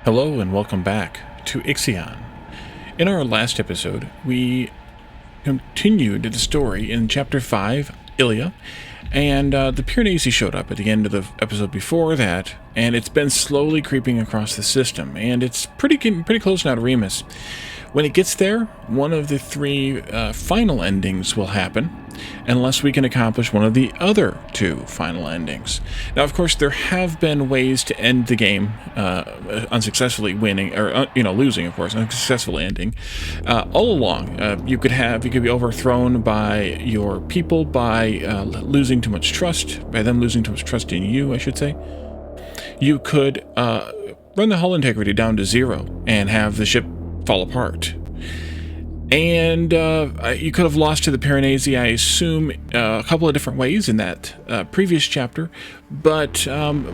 Hello and welcome back to Ixion. In our last episode, we continued the story in Chapter 5, Ilia, and the Piranesi showed up at the end of the episode before that, and it's been slowly creeping across the system, and it's getting pretty close now to Remus. When it gets there, one of the three final endings will happen, unless we can accomplish one of the other two final endings. Now, of course, there have been ways to end the game unsuccessfully winning, or losing, of course, unsuccessfully ending. All along, you could be overthrown by your people by losing too much trust, by them losing too much trust in you, I should say. You could run the hull integrity down to 0 and have the ship fall apart. And you could have lost to the Piranesi, I assume, a couple of different ways in that previous chapter, but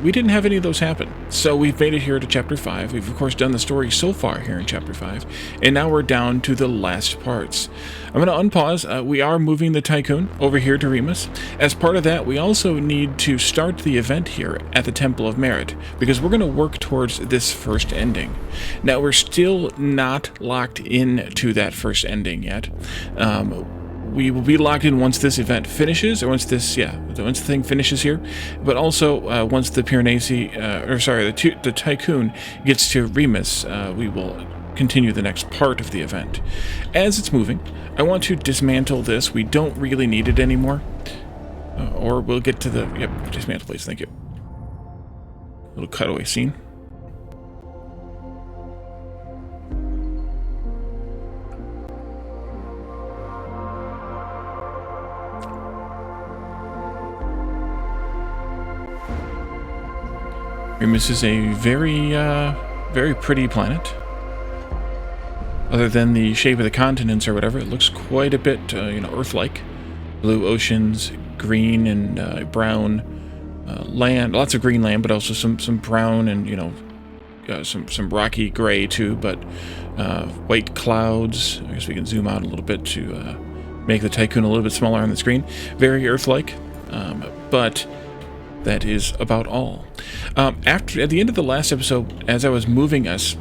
we didn't have any of those happen. So we've made it here to Chapter 5. We've, of course, done the story so far here in Chapter 5, and now we're down to the last parts. I'm going to unpause. We are moving the Tiqqun over here to Remus. As part of that, we also need to start the event here at the Temple of Merit, because we're going to work towards this first ending. Now, we're still not locked into that first ending yet. We will be locked in once this event finishes, or once the thing finishes here, but also once the Piranesi, the Tiqqun gets to Remus, we will continue the next part of the event. As it's moving, I want to dismantle this. We don't really need it anymore. Or we'll get to the... Yep, dismantle, please. Thank you. Little cutaway scene. Remus is a very pretty planet. Other than the shape of the continents or whatever, it looks quite a bit, Earth-like. Blue oceans, green and brown land. Lots of green land, but also some brown and, some rocky gray too, but white clouds. I guess we can zoom out a little bit to make the Tiqqun a little bit smaller on the screen. Very Earth-like, but that is about all. At the end of the last episode, as I was moving us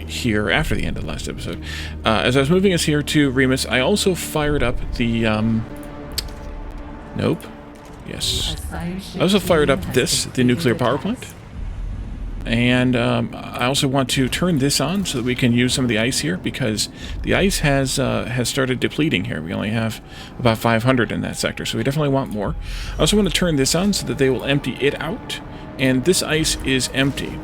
here, after the end of the last episode, as I was moving us here to Remus, I also fired up the, nope, yes. I also fired up the nuclear power plant. And I also want to turn this on so that we can use some of the ice here, because the ice has started depleting here. We only have about 500 in that sector, so we definitely want more. I also want to turn this on so that they will empty it out, and this ice is empty.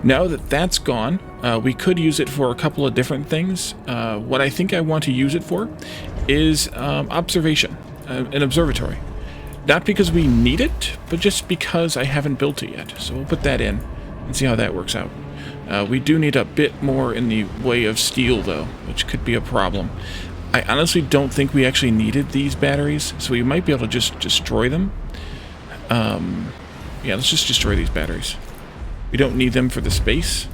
Now that that's gone, we could use it for a couple of different things. What I think I want to use it for is observation, an observatory. Not because we need it, but just because I haven't built it yet. So we'll put that in and see how that works out. We do need a bit more in the way of steel, though, which could be a problem. I honestly don't think we actually needed these batteries, so we might be able to just destroy them. Yeah, let's just destroy these batteries. We don't need them for the space,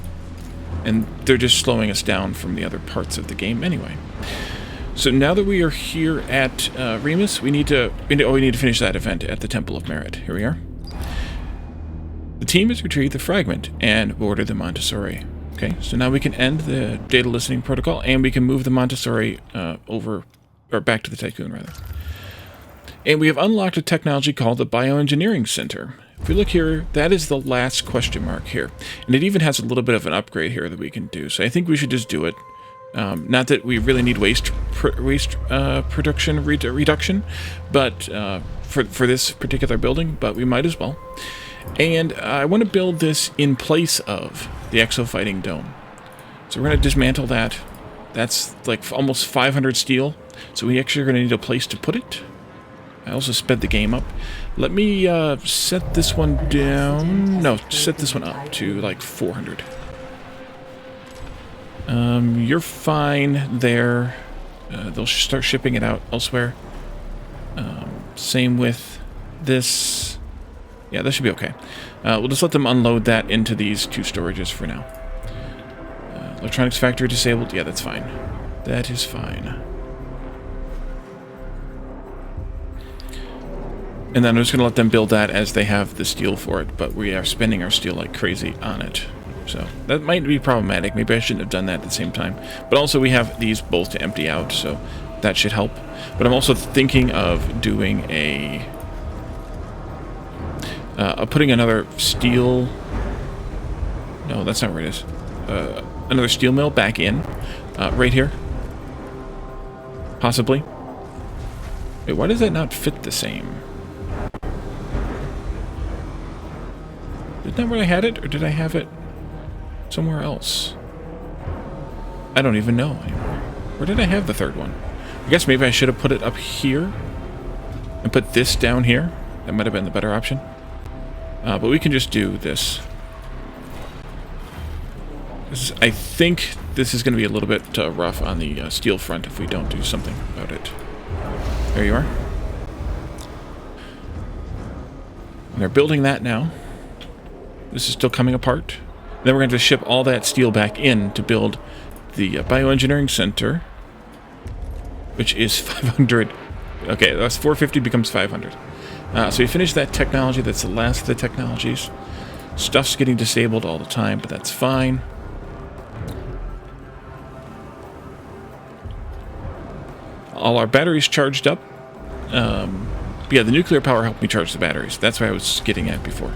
and they're just slowing us down from the other parts of the game anyway. So now that we are here at Remus, we need to finish that event at the Temple of Merit. Here we are. The team has retrieved the fragment and boarded the Montessori. Okay, so now we can end the data listening protocol, and we can move the Montessori back to the Tiqqun, rather. And we have unlocked a technology called the Bioengineering Center. If we look here, that is the last question mark here. And it even has a little bit of an upgrade here that we can do. So I think we should just do it. Not that we really need waste production reduction, but for this particular building, but we might as well. And I want to build this in place of the exo-fighting dome. So we're going to dismantle that. That's like almost 500 steel. So we actually are going to need a place to put it. I also sped the game up. Let me set this one down. No, set this one up to like 400. You're fine there. They'll start shipping it out elsewhere. Same with this. Yeah, that should be okay. We'll just let them unload that into these two storages for now. Electronics factory disabled. Yeah, that's fine. That is fine. And then I'm just going to let them build that as they have the steel for it, but we are spending our steel like crazy on it. So that might be problematic. Maybe I shouldn't have done that at the same time. But also we have these both to empty out, so that should help. But I'm also thinking of doing putting another steel... No, that's not where it is. Another steel mill back in, right here. Possibly. Wait, why does that not fit the same? Isn't that where I had it, or did I have it somewhere else? I don't even know anymore. Where did I have the third one? I guess maybe I should have put it up here and put this down here. That might have been the better option. But we can just do this. I think this is going to be a little bit rough on the steel front if we don't do something about it. There you are. And they're building that now. This is still coming apart. Then we're going to ship all that steel back in to build the bioengineering center, which is 500. Okay, that's 450 becomes 500. So we finished that technology. That's the last of the technologies. Stuff's getting disabled all the time, but that's fine. All our batteries charged up. Yeah, the nuclear power helped me charge the batteries. That's what I was getting at before.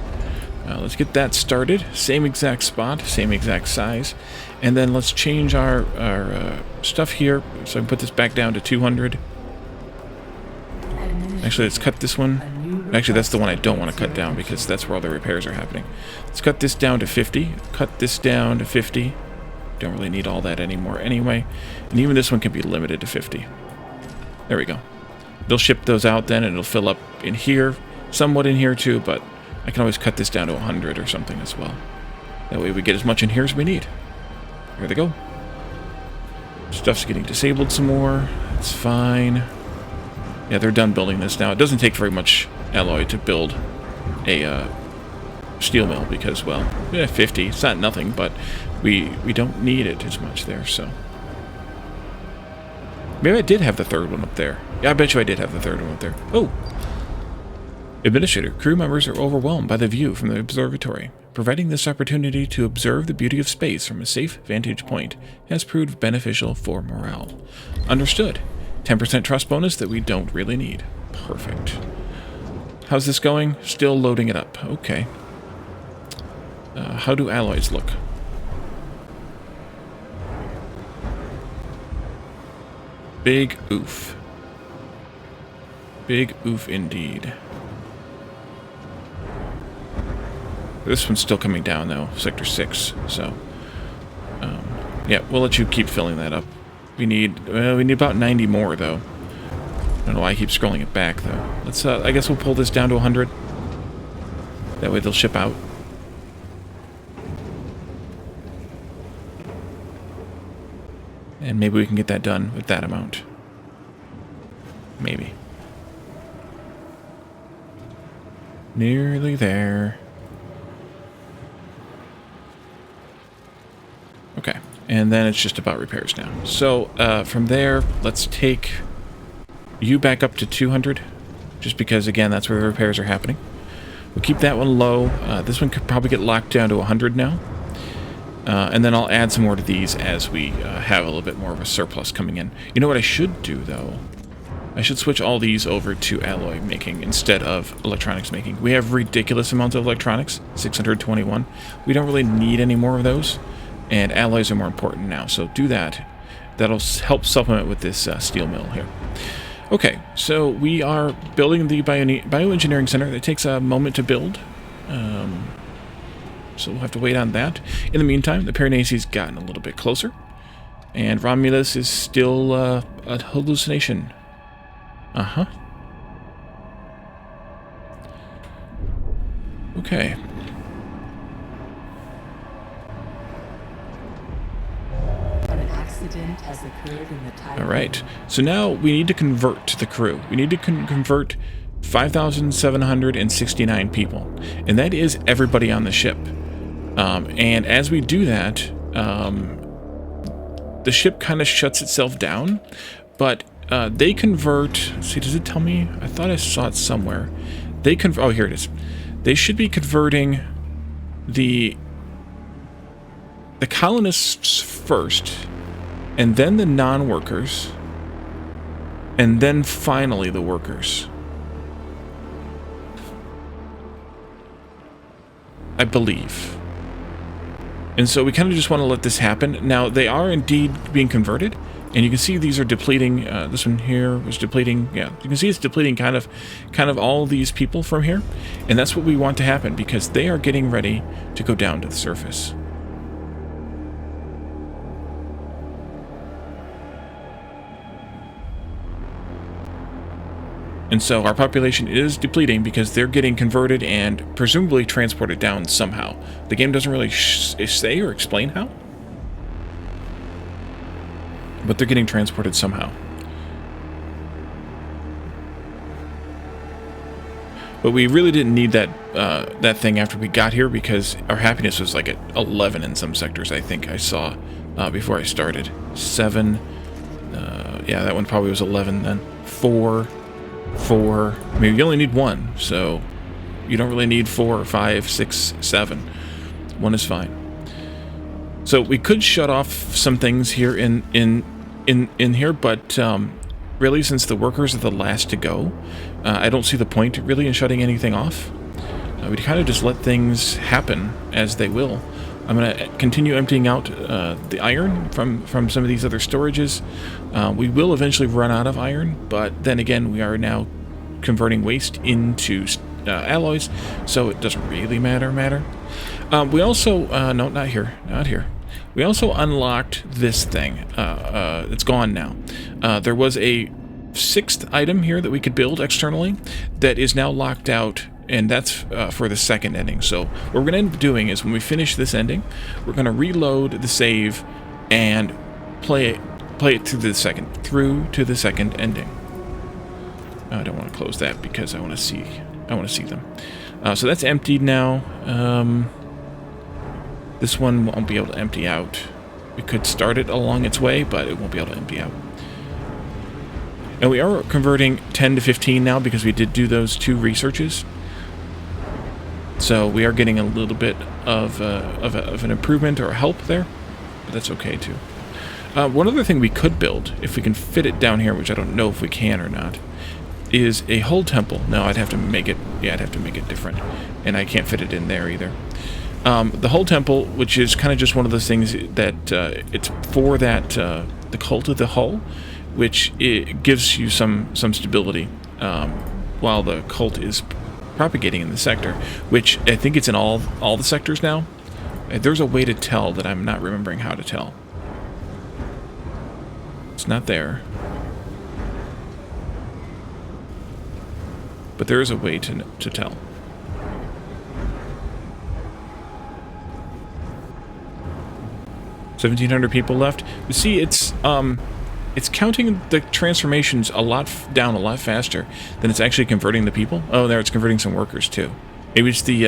Let's get that started. Same exact spot, same exact size. And then let's change our stuff here. So I can put this back down to 200. Actually, let's cut this one. Actually, that's the one I don't want to cut down because that's where all the repairs are happening. Let's cut this down to 50. Cut this down to 50. Don't really need all that anymore anyway. And even this one can be limited to 50. There we go. They'll ship those out then, and it'll fill up in here, somewhat in here too, but I can always cut this down to 100 or something as well. That way we get as much in here as we need. Here they go. Stuff's getting disabled some more. That's fine. Yeah, they're done building this now. It doesn't take very much alloy to build a steel mill because, well, 50. It's not nothing, but we don't need it as much there, so... Maybe I did have the third one up there. Yeah, I bet you I did have the third one up there. Oh! Administrator, crew members are overwhelmed by the view from the observatory. Providing this opportunity to observe the beauty of space from a safe vantage point has proved beneficial for morale. Understood. 10% trust bonus that we don't really need. Perfect. How's this going? Still loading it up. Okay. How do alloys look? Big oof. Big oof indeed. This one's still coming down though, Sector 6, so... yeah, we'll let you keep filling that up. We need about 90 more though. I don't know why I keep scrolling it back though. Let's, I guess we'll pull this down to 100. That way they'll ship out. And maybe we can get that done with that amount. Maybe. Nearly there. Okay, and then it's just about repairs now. So, from there, let's take you back up to 200, just because, again, that's where the repairs are happening. We'll keep that one low. This one could probably get locked down to 100 now. And then I'll add some more to these as we have a little bit more of a surplus coming in. You know what I should do, though? I should switch all these over to alloy making instead of electronics making. We have ridiculous amounts of electronics, 621. We don't really need any more of those, and alloys are more important now, so do that. That'll help supplement with this steel mill here. Okay, so we are building the bioengineering center. It takes a moment to build. So we'll have to wait on that. In the meantime, the Piranesi's gotten a little bit closer. And Romulus is still a hallucination. Uh-huh. Okay. An accident has occurred in the Tiqqun. Alright. So now we need to convert the crew. We need to convert 5,769 people. And that is everybody on the ship. And as we do that, the ship kind of shuts itself down, but they convert... See, does it tell me? I thought I saw it somewhere. Oh, here it is. They should be converting the the colonists first, and then the non-workers, and then finally the workers. I believe. And so we kind of just want to let this happen. Now, they are indeed being converted, and you can see these are depleting. This one here was depleting. Yeah, you can see it's depleting kind of all these people from here, and that's what we want to happen because they are getting ready to go down to the surface. And so our population is depleting because they're getting converted and presumably transported down somehow. The game doesn't really say or explain how, but they're getting transported somehow. But we really didn't need that thing after we got here because our happiness was like at 11 in some sectors, I think I saw before I started. 7. Yeah, that one probably was 11 then. 4. I mean, you only need 1, so you don't really need 4, 5, 6, 7. 1 is fine. So we could shut off some things here in here, but really, since the workers are the last to go, I don't see the point really in shutting anything off. We'd kind of just let things happen as they will. I'm going to continue emptying out the iron from some of these other storages. We will eventually run out of iron, but then again, we are now converting waste into alloys, so it doesn't really matter. We also, no, not here. We also unlocked this thing. It's gone now. There was a 6th item here that we could build externally that is now locked out, and that's for the second ending. So what we're going to end up doing is when we finish this ending, we're going to reload the save and play it to the second ending. I don't want to close that because I want to see them. So that's emptied now. This one won't be able to empty out. We could start it along its way, but it won't be able to empty out. And we are converting 10 to 15 now because we did do those 2 researches. So we are getting a little bit of an improvement or help there, but that's okay too. One other thing we could build, if we can fit it down here, which I don't know if we can or not, is a hull temple. No, I'd have to make it different, and I can't fit it in there either. The hull temple, which is kind of just one of those things that it's for that the cult of the hull, which it gives you some stability while the cult is propagating in the sector, which I think it's in all the sectors now. There's a way to tell that I'm not remembering how to tell. It's not there. But there is a way to tell. 1,700 people left. You see, it's counting the transformations a lot faster than it's actually converting the people. Oh, there it's converting some workers too. Maybe it's the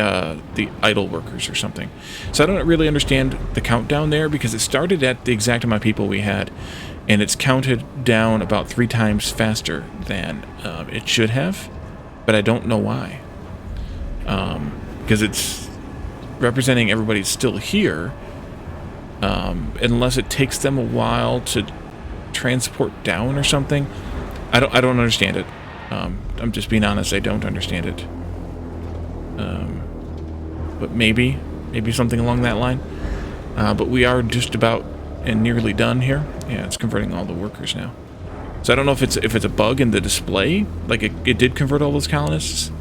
idle workers or something. So I don't really understand the countdown there because it started at the exact amount of people we had, and it's counted down about 3 times faster than it should have. But I don't know why. Because it's representing everybody's still here, unless it takes them a while to transport down or something. I don't understand it. I'm just being honest, I don't understand it. But maybe something along that line. But we are just about and nearly done here. Yeah, it's converting all the workers now. So I don't know if it's a bug in the display, like it did convert all those colonists,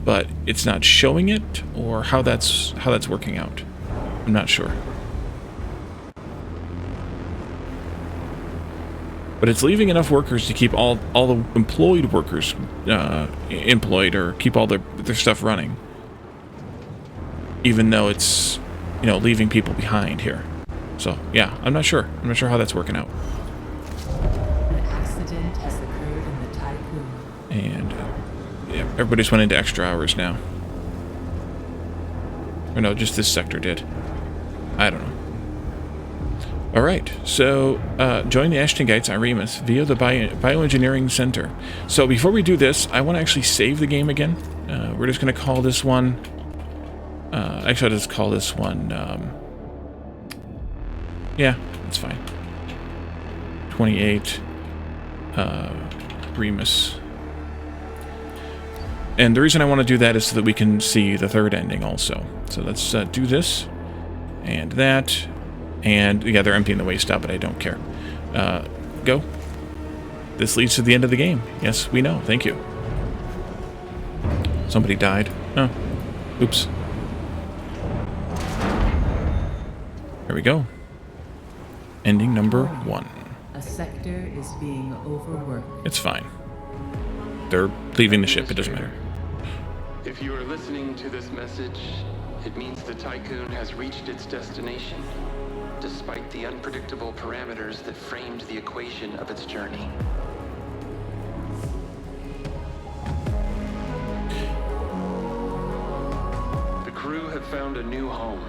but it's not showing it, or how that's working out. I'm not sure. But it's leaving enough workers to keep all the employed workers employed, or keep all their stuff running. Even though it's, leaving people behind here. So, yeah, I'm not sure. I'm not sure how that's working out. An accident has occurred in the Tiqqun. And, yeah, everybody's went into extra hours now. Or no, just this sector did. I don't know. Alright, so join the Ashtongites on Remus via the Bioengineering Center. So before we do this, I want to actually save the game again. We're just going to call this one... actually, I'll just call this one... Yeah, that's fine. 28. Remus. And the reason I want to do that is so that we can see the third ending also. So let's do this. And that. And, yeah, they're emptying the waste out, but I don't care. Go. This leads to the end of the game. Yes, we know. Thank you. Somebody died. Oh. Oops. There we go. Ending number 1. A sector is being overworked. It's fine. They're leaving the ship. It doesn't matter. If you are listening to this message, it means the Tiqqun has reached its destination, despite the unpredictable parameters that framed the equation of its journey. The crew have found a new home,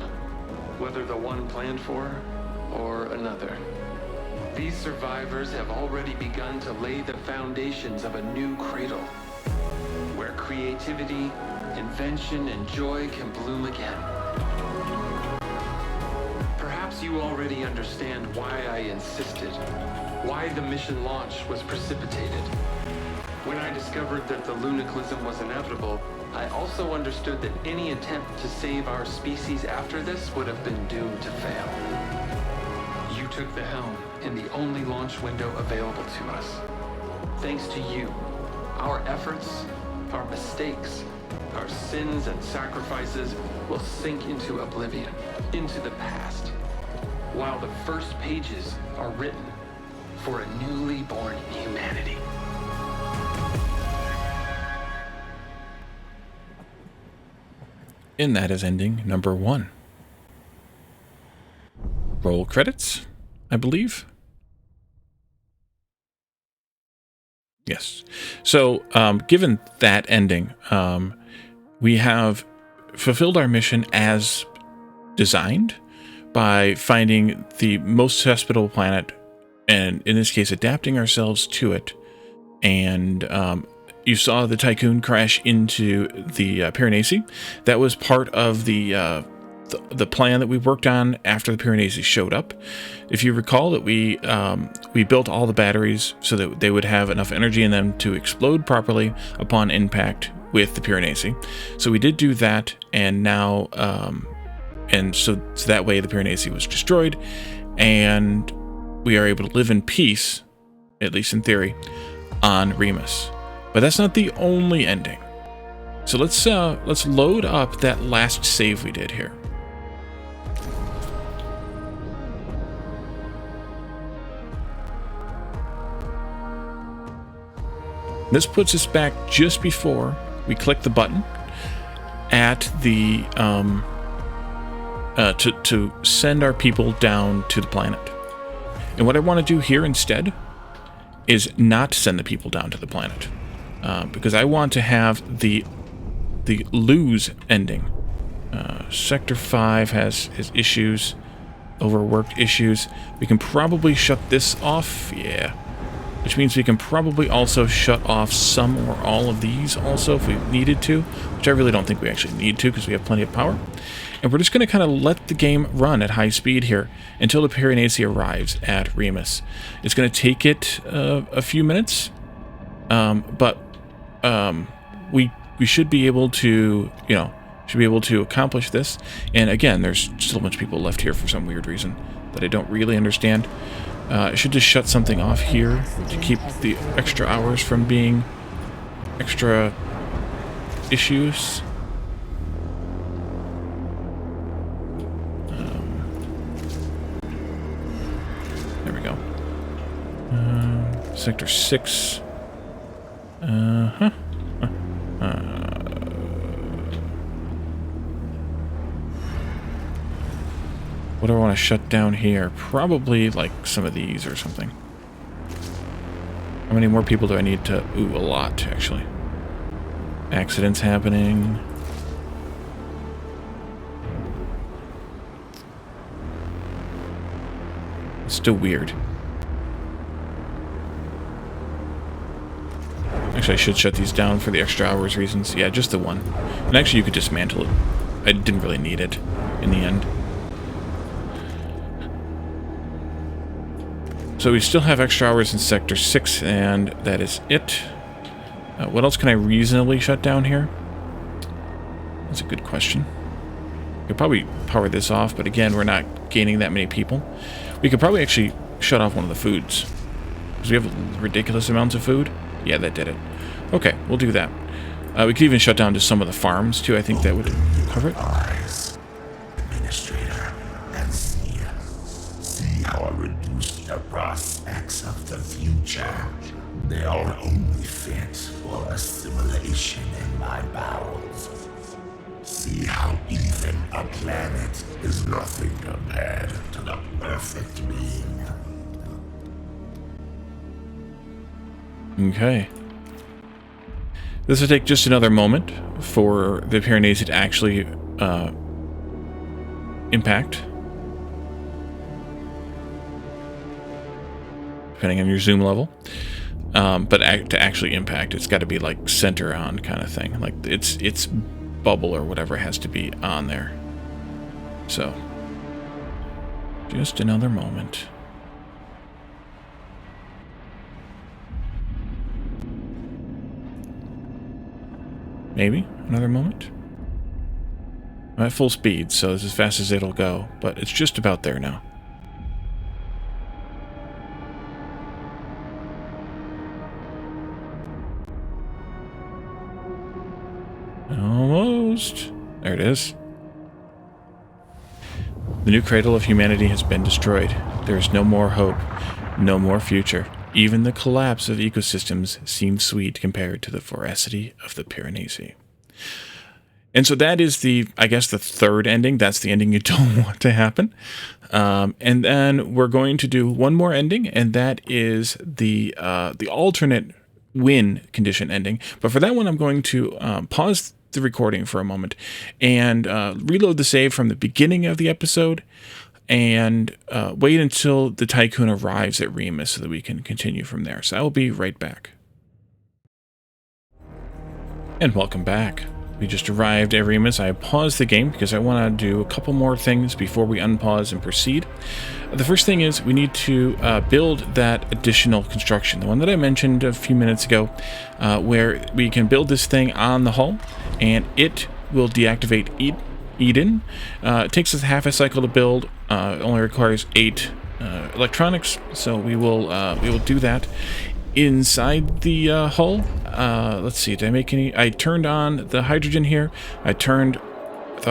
whether the one planned for or another. These survivors have already begun to lay the foundations of a new cradle, where creativity, invention, and joy can bloom again. Perhaps you already understand why I insisted, why the mission launch was precipitated. When I discovered that the lunicalism was inevitable, I also understood that any attempt to save our species after this would have been doomed to fail. You took the helm in the only launch window available to us. Thanks to you, our efforts, our mistakes, our sins and sacrifices will sink into oblivion, into the past, while the first pages are written for a newly born humanity. And that is ending number 1. Roll credits, I believe. Yes. So, given that ending, we have fulfilled our mission as designed by finding the most hospitable planet, and in this case, adapting ourselves to it. And you saw the Tiqqun crash into the Piranesi. That was part of the plan that we worked on after the Piranesi showed up. If you recall that we built all the batteries so that they would have enough energy in them to explode properly upon impact with the Piranesi. So we did do that, and now and so that way the Piranesi was destroyed, and we are able to live in peace, at least in theory, on Remus. But that's not the only ending. So let's load up that last save we did here. This puts us back just before we click the button at the to send our people down to the planet. And what I want to do here instead is not send the people down to the planet, because I want to have the lose ending. Sector 5 has issues, overworked issues. We can probably shut this off, yeah. Which means we can probably also shut off some or all of these also if we needed to, which I really don't think we actually need to because we have plenty of power. And we're just going to kind of let the game run at high speed here until the Piranesi arrives at Remus. It's going to take it a few minutes, but we should be able to, accomplish this. And again, there's still a bunch of people left here for some weird reason that I don't really understand. I should just shut something off here to keep the extra hours from being extra issues. There we go. Sector 6. What do I want to shut down here? Probably like some of these or something. How many more people do I need to... Ooh, a lot, actually. Accidents happening. It's still weird. Actually, I should shut these down for the extra hours reasons. Yeah, just the one. And actually, you could dismantle it. I didn't really need it in the end. So we still have extra hours in Sector 6, and that is it. What else can I reasonably shut down here? That's a good question. We could probably power this off, but again, we're not gaining that many people. We could probably actually shut off one of the foods. Because we have ridiculous amounts of food. Yeah, that did it. Okay, we'll do that. We could even shut down just some of the farms, too. I think that would cover it. Eyes, Administrator, and see how I reduced the prospects of the future. They are only fit for assimilation in my bowels. See how even a planet is nothing compared to the perfect being. Okay. This will take just another moment for the Pyrenees to actually impact. Depending on your zoom level. But to actually impact, it's got to be like center on kind of thing. Like it's bubble or whatever has to be on there. So, just another moment. Maybe another moment. I'm at full speed, so it's as fast as it'll go, but it's just about there now. Almost. There it is. The new cradle of humanity has been destroyed. There is no more hope, no more future. Even the collapse of ecosystems seems sweet compared to the voracity of the Pyrenees. And so that is I guess the third ending. That's the ending you don't want to happen. And then we're going to do one more ending, and that is the alternate win condition ending. But for that one, I'm going to pause the recording for a moment and reload the save from the beginning of the episode and wait until the Tiqqun arrives at Remus so that we can continue from there. So I will be right back. And welcome back. We just arrived at Remus. I paused the game because I want to do a couple more things before we unpause and proceed. The first thing is we need to build that additional construction, the one that I mentioned a few minutes ago, where we can build this thing on the hull, and it will deactivate Eden. It takes us half a cycle to build. It only requires 8 electronics, so we will do that. Inside the hull, let's see, did I make any? I turned on the hydrogen here. I thought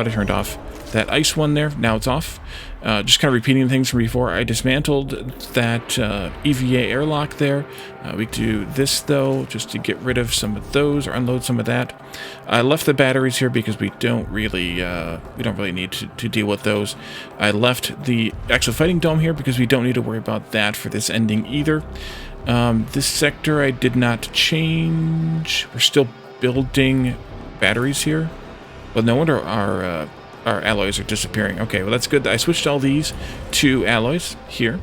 I turned off that ice one there. Now it's off. Just kind of repeating things from before. I dismantled that EVA airlock there. We do this though, just to get rid of some of those or unload some of that. I left the batteries here because we don't really need to deal with those. I left the actual fighting dome here because we don't need to worry about that for this ending either. This sector I did not change. We're still building batteries here. Well, no wonder our alloys are disappearing. Okay, well that's good. I switched all these to alloys here.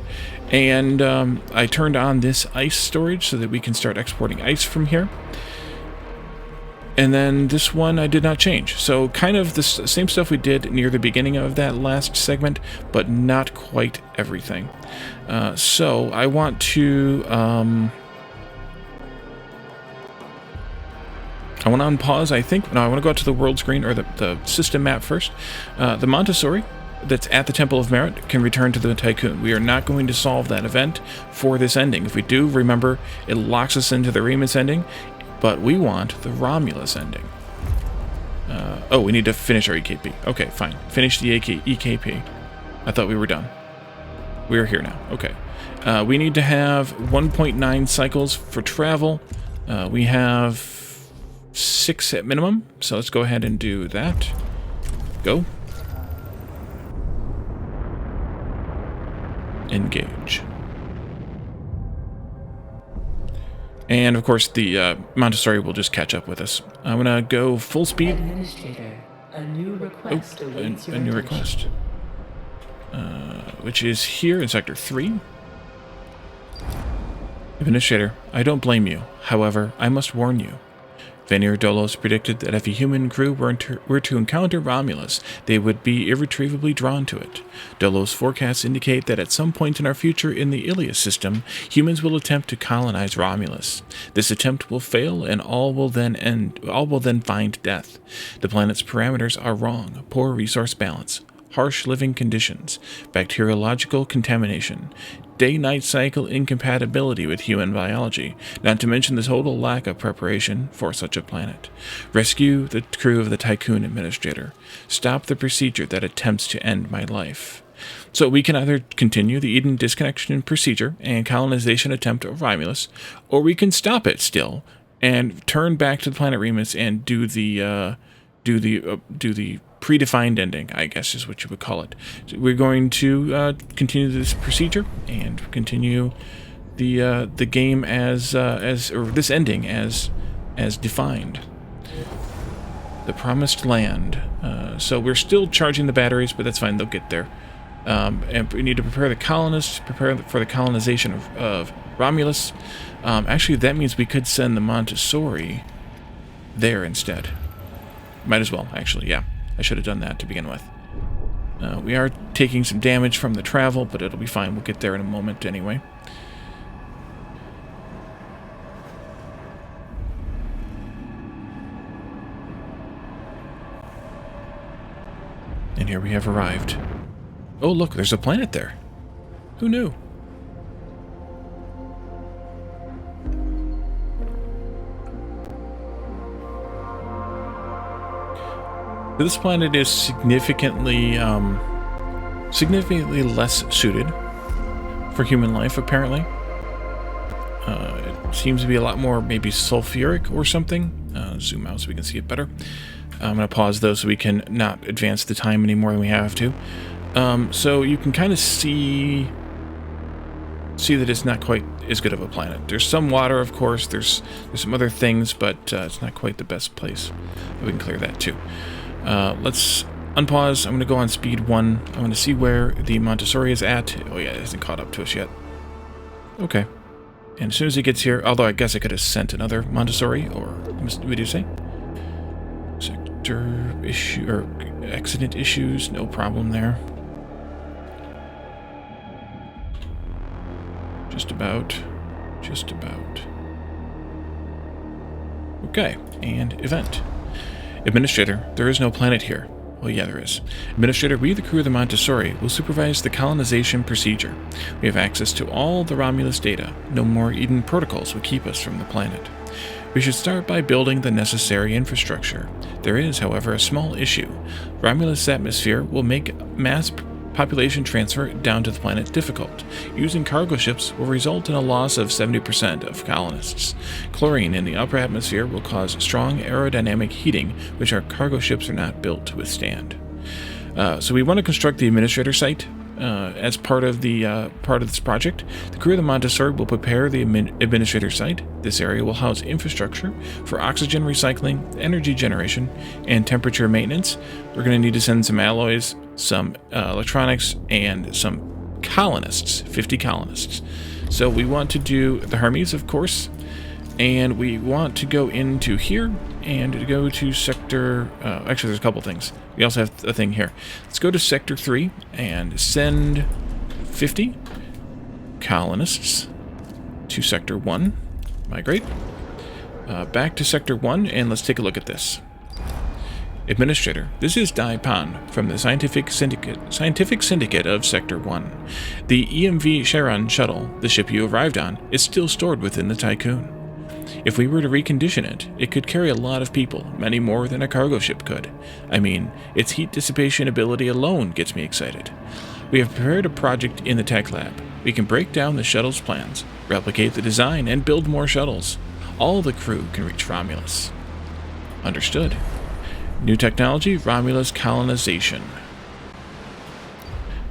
And I turned on this ice storage so that we can start exporting ice from here. And then this one I did not change. So kind of the same stuff we did near the beginning of that last segment, but not quite everything. So I want to unpause, I think. No, I want to go out to the world screen, or the system map first. The Montessori that's at the Temple of Merit can return to the Tiqqun. We are not going to solve that event for this ending. If we do, remember, it locks us into the Remus ending, but we want the Romulus ending. Oh, we need to finish our EKP. Okay, fine. Finish the EKP. I thought we were done. We are here now. Okay. We need to have 1.9 cycles for travel. We have 6 at minimum, so let's go ahead and do that. Go. Engage. And of course the Montessori will just catch up with us. I'm gonna go full speed. Administrator, a new request awaits your a new attention. request. Which is here in Sector 3. Administrator, I don't blame you. However, I must warn you. Vanir Dolos predicted that if a human crew were to encounter Romulus, they would be irretrievably drawn to it. Dolos forecasts indicate that at some point in our future in the Ilia system, humans will attempt to colonize Romulus. This attempt will fail, and all will then find death. The planet's parameters are wrong: poor resource balance, harsh living conditions, bacteriological contamination, day-night cycle incompatibility with human biology, not to mention the total lack of preparation for such a planet. Rescue the crew of the Tiqqun Administrator. Stop the procedure that attempts to end my life. So we can either continue the Eden disconnection procedure and colonization attempt of Romulus, or we can stop it still and turn back to the planet Remus and do the predefined ending, I guess is what you would call it. So we're going to continue this procedure and continue the game as or this ending as defined. The Promised Land. So we're still charging the batteries, but that's fine. They'll get there. And we need to prepare the colonists, prepare for the colonization of Romulus. Actually, that means we could send the Montessori there instead. Might as well, actually, yeah. I should have done that to begin with. We are taking some damage from the travel, but it'll be fine. We'll get there in a moment anyway. And here we have arrived. Oh, look, there's a planet there. Who knew? This planet is significantly less suited for human life, apparently. It seems to be a lot more maybe sulfuric or something. Zoom out so we can see it better. I'm going to pause, though, so we can not advance the time any more than we have to. So you can kind of see that it's not quite as good of a planet. There's some water, of course. There's some other things, but it's not quite the best place. We can clear that, too. Let's unpause. I'm going to go on speed 1. I'm going to see where the Montessori is at. Oh yeah, it hasn't caught up to us yet. Okay. And as soon as it gets here, although I guess I could have sent another Montessori, or what do you say? Sector issue, or accident issues, no problem there. Just about. Okay, and event. Administrator, there is no planet here. Well, yeah, there is. Administrator, we, the crew of the Montessori, will supervise the colonization procedure. We have access to all the Romulus data. No more Eden protocols will keep us from the planet. We should start by building the necessary infrastructure. There is, however, a small issue. Romulus' atmosphere will make mass population transfer down to the planet difficult. Using cargo ships will result in a loss of 70% of colonists. Chlorine in the upper atmosphere will cause strong aerodynamic heating, which our cargo ships are not built to withstand. So we want to construct the administrator site as part of this project. The crew of the Montessori will prepare the administrator site. This area will house infrastructure for oxygen recycling, energy generation, and temperature maintenance. We're going to need to send some alloys, some electronics, and some colonists, 50 colonists. So we want to do the Hermes, of course, and we want to go into here and go to sector... actually, there's a couple things. We also have a thing here. Let's go to sector 3 and send 50 colonists to sector 1. Migrate. Back to sector 1, and let's take a look at this. Administrator, this is Dai Pan from the Scientific Syndicate of Sector 1. The EMV Charon shuttle, the ship you arrived on, is still stored within the Tiqqun. If we were to recondition it, it could carry a lot of people, many more than a cargo ship could. I mean, its heat dissipation ability alone gets me excited. We have prepared a project in the tech lab. We can break down the shuttle's plans, replicate the design, and build more shuttles. All the crew can reach Romulus. Understood. New technology, Romulus colonization.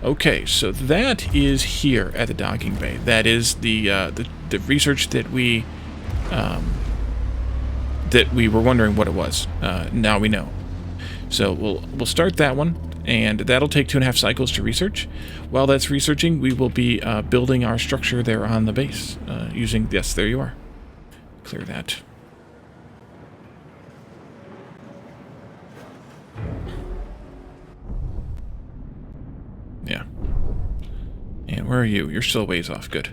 Okay, so that is here at the docking bay. That is the research that we were wondering what it was. Now we know. So we'll start that one, and that'll take 2.5 cycles to research. While that's researching, we will be building our structure there on the base using... Yes, there you are. Clear that. And where are you? You're still a ways off. Good.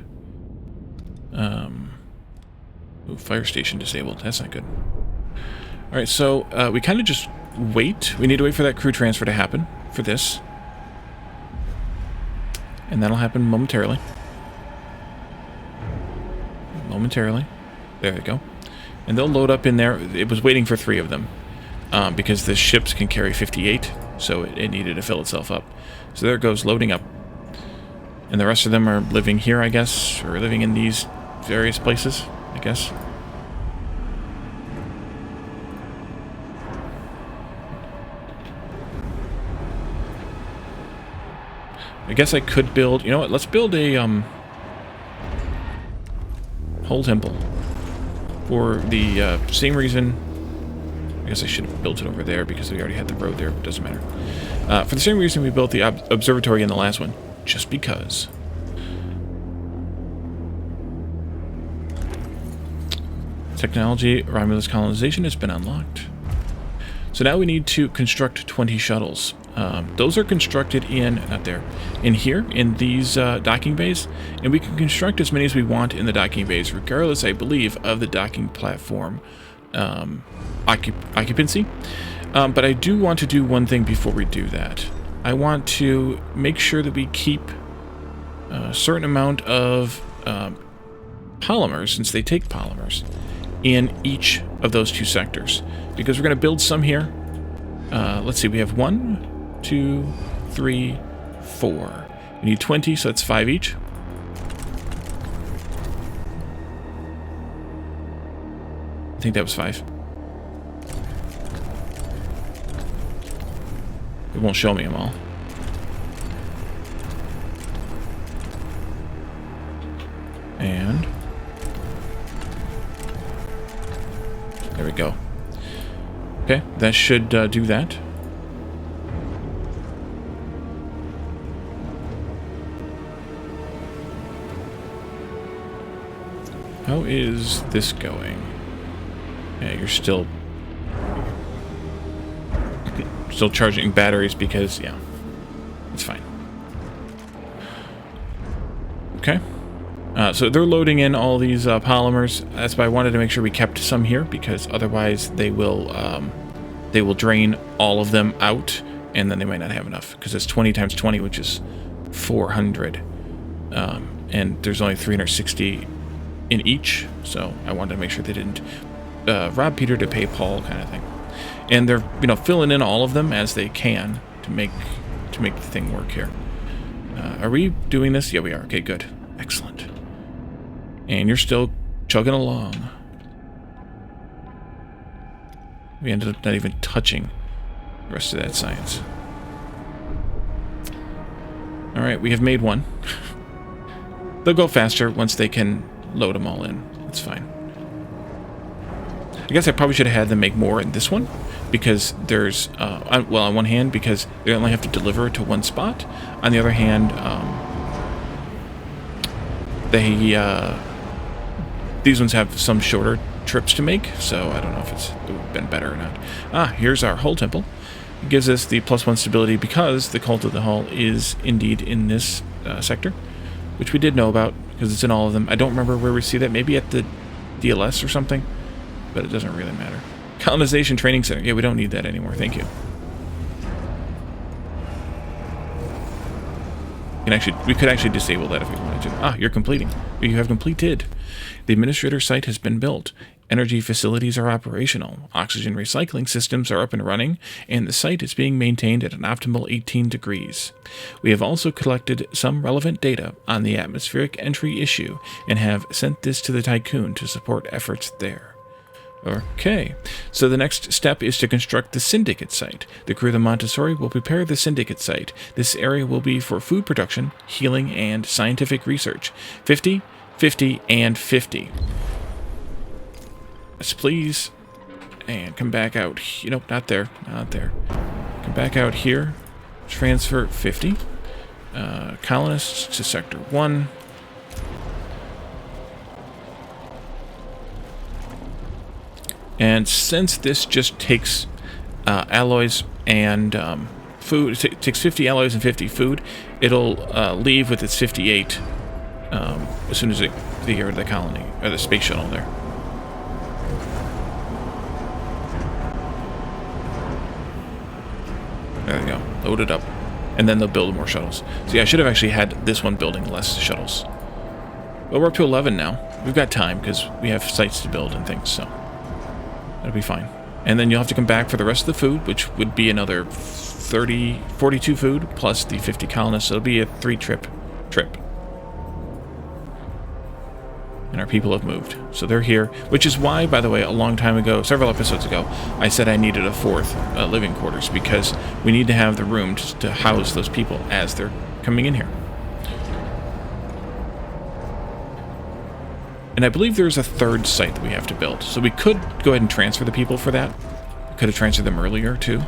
Ooh, fire station disabled. That's not good. Alright, so we kind of just wait. We need to wait for that crew transfer to happen for this. And that'll happen momentarily. Momentarily. There they go. And they'll load up in there. It was waiting for 3 of them. Because the ships can carry 58. So it needed to fill itself up. So there it goes, loading up. And the rest of them are living here, I guess. Or living in these various places, I guess. I guess I could build... You know what? Let's build a whole temple. For the same reason... I guess I should have built it over there because we already had the road there. But it doesn't matter. For the same reason we built the observatory in the last one. Just because. Technology, Romulus colonization has been unlocked. So now we need to construct 20 shuttles. Those are constructed in, not there, in here, in these docking bays. And we can construct as many as we want in the docking bays, regardless, I believe, of the docking platform occupancy. But I do want to do one thing before we do that. I want to make sure that we keep a certain amount of polymers, since they take polymers, in each of those 2 sectors. Because we're going to build some here. Let's see, we have 1, 2, 3, 4. We need 20, so that's 5 each. I think that was 5. It won't show me them all. And there we go. Okay, that should do that. How is this going? Yeah, you're still charging batteries because, yeah, it's fine. Okay. So they're loading in all these polymers. That's why I wanted to make sure we kept some here, because otherwise they will drain all of them out, and then they might not have enough, because it's 20 times 20, which is 400. And there's only 360 in each, so I wanted to make sure they didn't rob Peter to pay Paul kind of thing. And they're, filling in all of them as they can to make the thing work here. Are we doing this? Yeah, we are. Okay, good. Excellent. And you're still chugging along. We ended up not even touching the rest of that science. Alright, we have made one. They'll go faster once they can load them all in. That's fine. I guess I probably should have had them make more in this one, because there's, on one hand, because they only have to deliver to one spot. On the other hand, these ones have some shorter trips to make, so I don't know if it would have been better or not. Here's our hull temple. It gives us the +1 stability because the cult of the hull is indeed in this sector, which we did know about because it's in all of them. I don't remember where we see that. Maybe at the DOLOS or something, but it doesn't really matter. Colonization Training Center. Yeah, we don't need that anymore. Thank you. We could actually disable that if we wanted to. You're completing. You have completed. The administrator site has been built. Energy facilities are operational. Oxygen recycling systems are up and running, and the site is being maintained at an optimal 18 degrees. We have also collected some relevant data on the atmospheric entry issue and have sent this to the Tiqqun to support efforts there. Okay, so the next step is to construct the Syndicate site. The crew of the Montessori will prepare the Syndicate site. This area will be for food production, healing, and scientific research. 50, 50, and 50. Yes, please. And come back out. Nope, not there. Not there. Come back out here. Transfer 50. Colonists to Sector 1. And since this just takes alloys and food. It takes 50 alloys and 50 food. It'll leave with its 58 as soon as they get rid of the colony, or the space shuttle there. There they go. Load it up. And then they'll build more shuttles. So yeah, I should have actually had this one building less shuttles. But we're up to 11 now. We've got time because we have sites to build and things, so that'll be fine. And then you'll have to come back for the rest of the food, which would be another 42 food plus the 50 colonists. So it'll be a 3-trip trip. And our people have moved. So they're here, which is why, by the way, a long time ago, several episodes ago, I said I needed a 4th living quarters, because we need to have the room to house those people as they're coming in here. And I believe there's a 3rd site that we have to build. So we could go ahead and transfer the people for that. We could have transferred them earlier, too.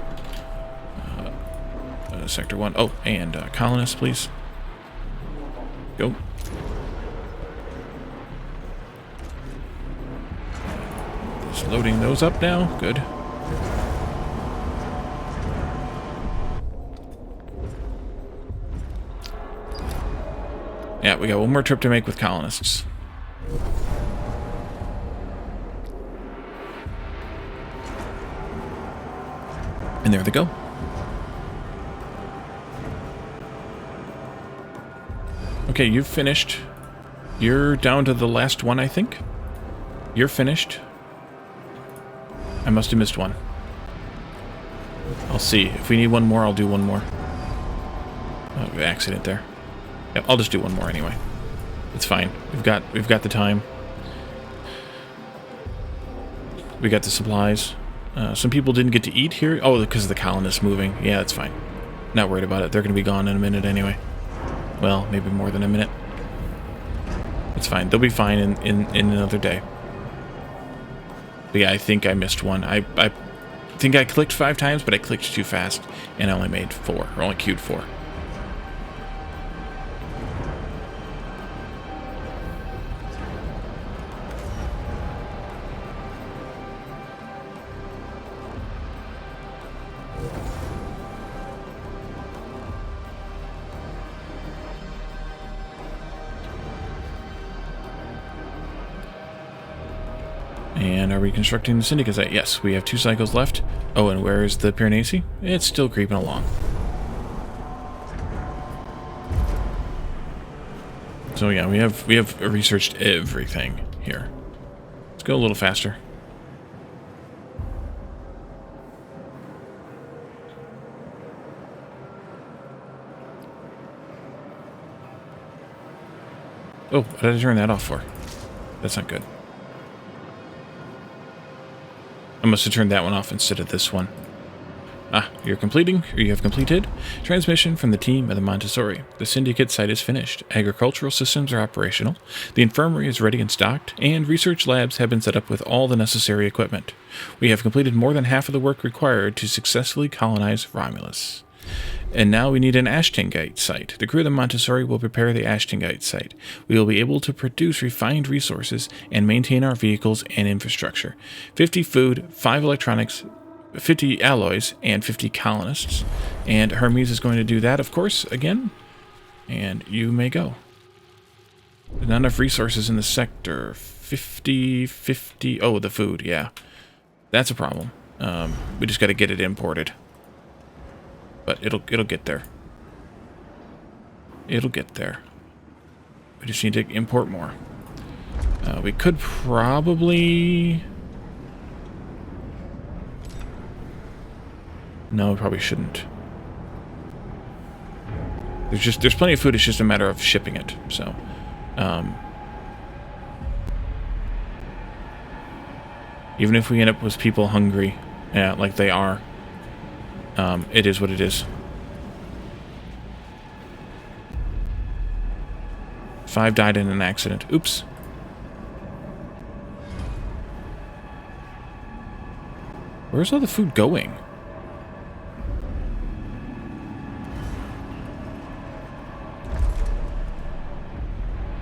Sector 1. Oh, and colonists, please. Go. Just loading those up now. Good. Yeah, we got one more trip to make with colonists. And there they go. Okay, you've finished. You're down to the last one, I think. You're finished. I must have missed one. I'll see. If we need one more, I'll do one more. Oh, accident there. Yep, I'll just do one more anyway. It's fine. We've got the time. We got the supplies. Some people didn't get to eat here. Oh, because of the colonists moving. Yeah, that's fine. Not worried about it. They're going to be gone in a minute anyway. Well, maybe more than a minute. It's fine. They'll be fine in another day. But yeah, I think I missed one. I think I clicked 5 times, but I clicked too fast, and I only made 4, or only queued 4. And are we constructing the Syndicate site? Yes, we have 2 cycles left. Oh, and where is the Piranesi? It's still creeping along. So yeah, we have researched everything here. Let's go a little faster. Oh, what did I turn that off for? That's not good. I must have turned that one off instead of this one. Ah, you have completed. Transmission from the team at the Montessori. The Syndicate site is finished. Agricultural systems are operational. The infirmary is ready and stocked, and research labs have been set up with all the necessary equipment. We have completed more than half of the work required to successfully colonize Romulus. And now we need an Ashtingite site. The crew of the Montessori will prepare the Ashtingite site. We will be able to produce refined resources and maintain our vehicles and infrastructure. 50 food, 5 electronics, 50 alloys, and 50 colonists. And Hermes is going to do that, of course, again. And you may go. There's not enough resources in the sector. 50. Oh, the food, yeah. That's a problem. We just got to get it imported. But it'll get there. It'll get there. We just need to import more. We could probably... No, we probably shouldn't. There's plenty of food, it's just a matter of shipping it, so... even if we end up with people hungry, yeah, like they are, it is what it is. 5 died in an accident. Oops. Where's all the food going?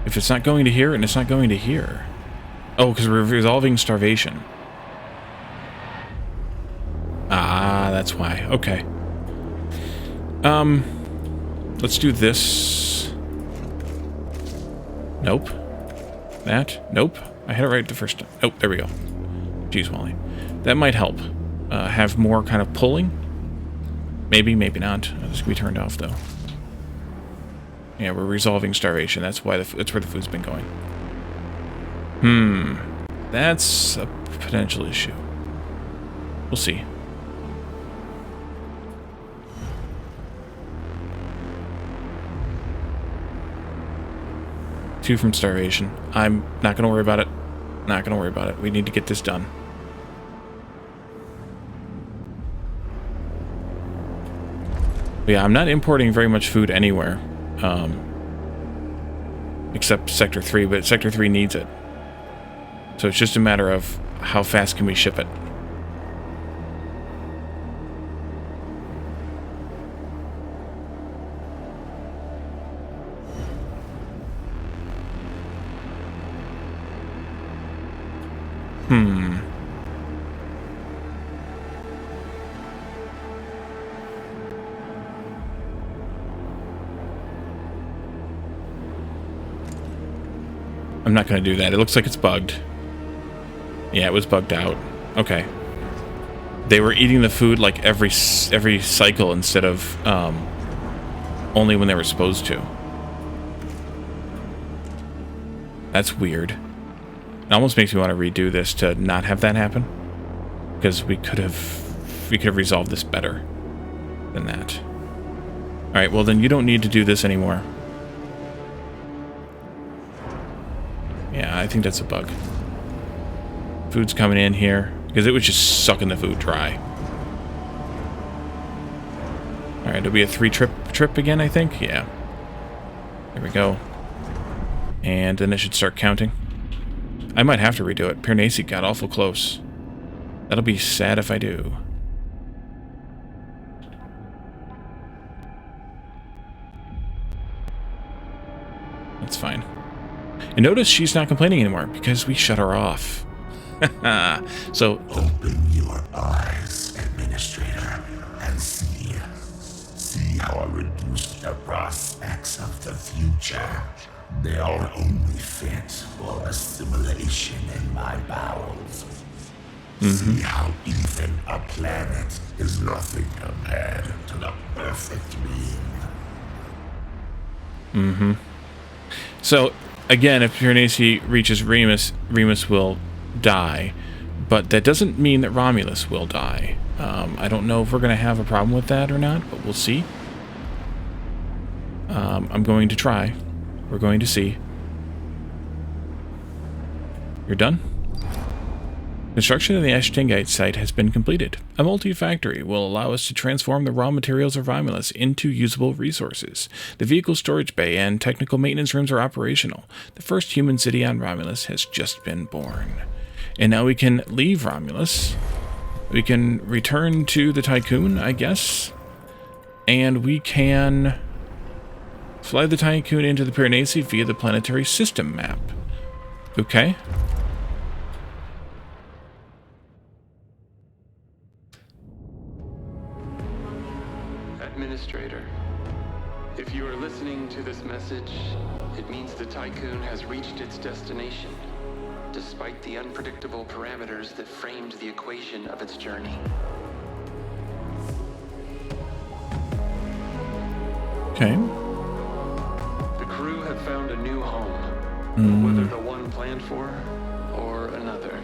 If it's not going to here, and it's not going to here. Oh, because we're resolving starvation. Ah, that's why. Okay. Let's do this. Nope. That. Nope. I had it right the first time. Oh, there we go. Jeez, Wally. That might help. Have more kind of pulling. Maybe, maybe not. This can be turned off, though. Yeah, we're resolving starvation. That's why that's where the food's been going. That's a potential issue. We'll see. Two from starvation. I'm not going to worry about it. Not going to worry about it. We need to get this done. But yeah, I'm not importing very much food anywhere. Except Sector 3, but Sector 3 needs it. So it's just a matter of how fast can we ship it. I'm not going to do that. It looks like it's bugged. Yeah, it was bugged out. Okay. They were eating the food like every cycle instead of only when they were supposed to. That's weird. It almost makes me want to redo this to not have that happen, because we could have resolved this better than that. All right. Well, then you don't need to do this anymore. Yeah, I think that's a bug. Food's coming in here because it was just sucking the food dry. All right, it'll be a 3-trip again, I think. Yeah. There we go. And then it should start counting. I might have to redo it. Piranesi got awful close. That'll be sad if I do. That's fine. And notice she's not complaining anymore because we shut her off. So open your eyes, Administrator, and see how I reduced the prospects of the future. They are only fit for assimilation in my bowels. See how even a planet is nothing compared to the perfect being. So again, if Piranesi reaches Remus, Remus will die. But that doesn't mean that Romulus will die. I don't know if we're going to have a problem with that or not, but we'll see. I'm going to try. We're going to see. You're done? Construction of the Ashtingite site has been completed. A multi-factory will allow us to transform the raw materials of Romulus into usable resources. The vehicle storage bay and technical maintenance rooms are operational. The first human city on Romulus has just been born. And now we can leave Romulus. We can return to the Tiqqun, I guess. And we can fly the Tiqqun into the Piranesi via the planetary system map. Okay. Administrator, if you are listening to this message, it means the Tiqqun has reached its destination, despite the unpredictable parameters that framed the equation of its journey. Okay. The crew have found a new home, whether the one planned for or another.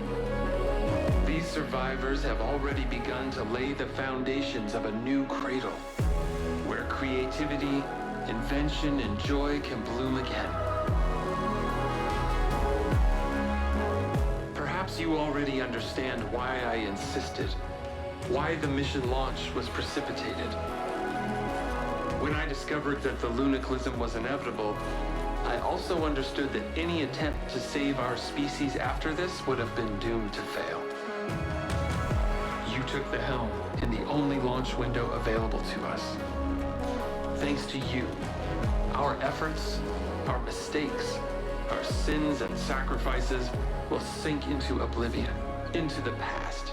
These survivors have already begun to lay the foundations of a new cradle, where creativity, invention, and joy can bloom again. Perhaps you already understand why I insisted, why the mission launch was precipitated. When I discovered that the luniclism was inevitable, I also understood that any attempt to save our species after this would have been doomed to fail. You took the helm in the only launch window available to us. Thanks to you, our efforts, our mistakes, our sins and sacrifices will sink into oblivion, into the past,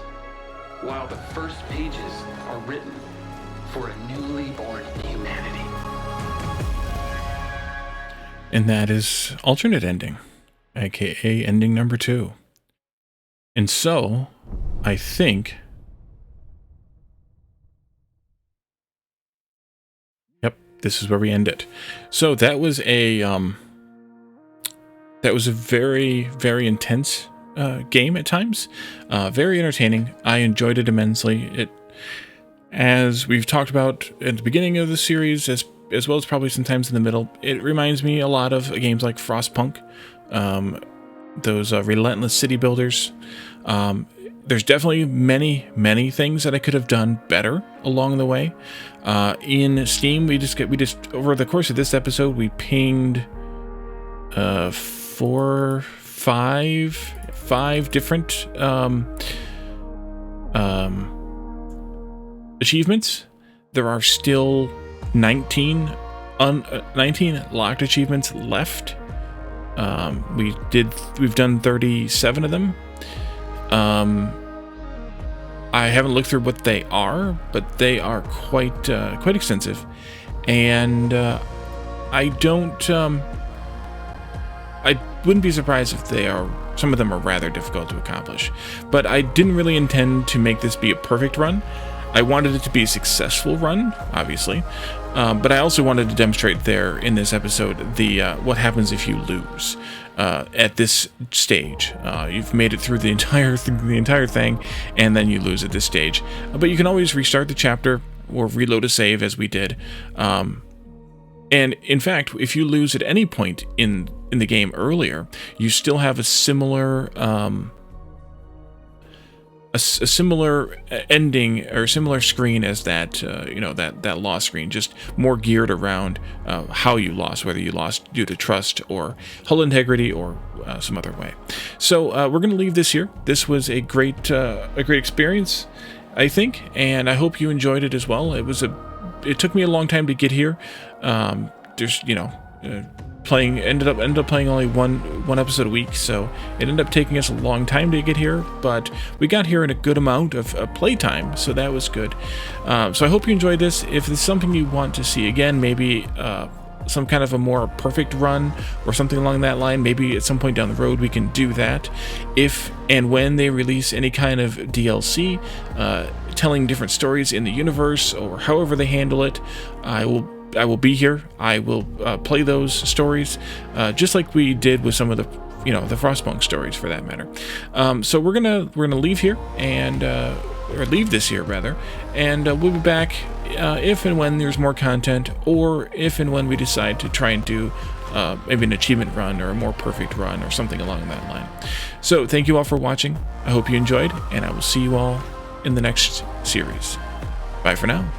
while the first pages are written for a newly born humanity. And that is alternate ending, aka ending number 2. And so, I think... Yep, this is where we end it. So that was a very, very intense game at times. Very entertaining. I enjoyed it immensely. It, as we've talked about at the beginning of the series, as well as probably sometimes in the middle, it reminds me a lot of games like Frostpunk, those relentless city builders. There's definitely many things that I could have done better along the way. In Steam, we just over the course of this episode, we pinged 5 different achievements. There are still 19 locked achievements left. We've done 37 of them. I haven't looked through what they are, but they are quite extensive, and I wouldn't be surprised if some of them are rather difficult to accomplish. But I didn't really intend to make this be a perfect run. I wanted it to be a successful run, obviously, but I also wanted to demonstrate there in this episode the what happens if you lose at this stage. You've made it through the entire thing, and then you lose at this stage. But you can always restart the chapter or reload a save, as we did. And in fact, if you lose at any point in the game earlier, you still have a similar similar ending or similar screen as that that loss screen, just more geared around how you lost, whether you lost due to trust or hull integrity or some other way. So we're going to leave this here. This was a great experience, I think, and I hope you enjoyed it as well. It took me a long time to get here. Ended up playing only one episode a week, so it ended up taking us a long time to get here, but we got here in a good amount of playtime, so that was good. So I hope you enjoyed this. If there's something you want to see again, maybe some kind of a more perfect run or something along that line, maybe at some point down the road we can do that. If and when they release any kind of DLC telling different stories in the universe, or however they handle it, I will be here. I will play those stories, just like we did with some of the Frostpunk stories, for that matter. So we're gonna leave here or leave this here rather, and we'll be back if and when there's more content, or if and when we decide to try and do maybe an achievement run or a more perfect run or something along that line. So thank you all for watching. I hope you enjoyed, and I will see you all in the next series. Bye for now.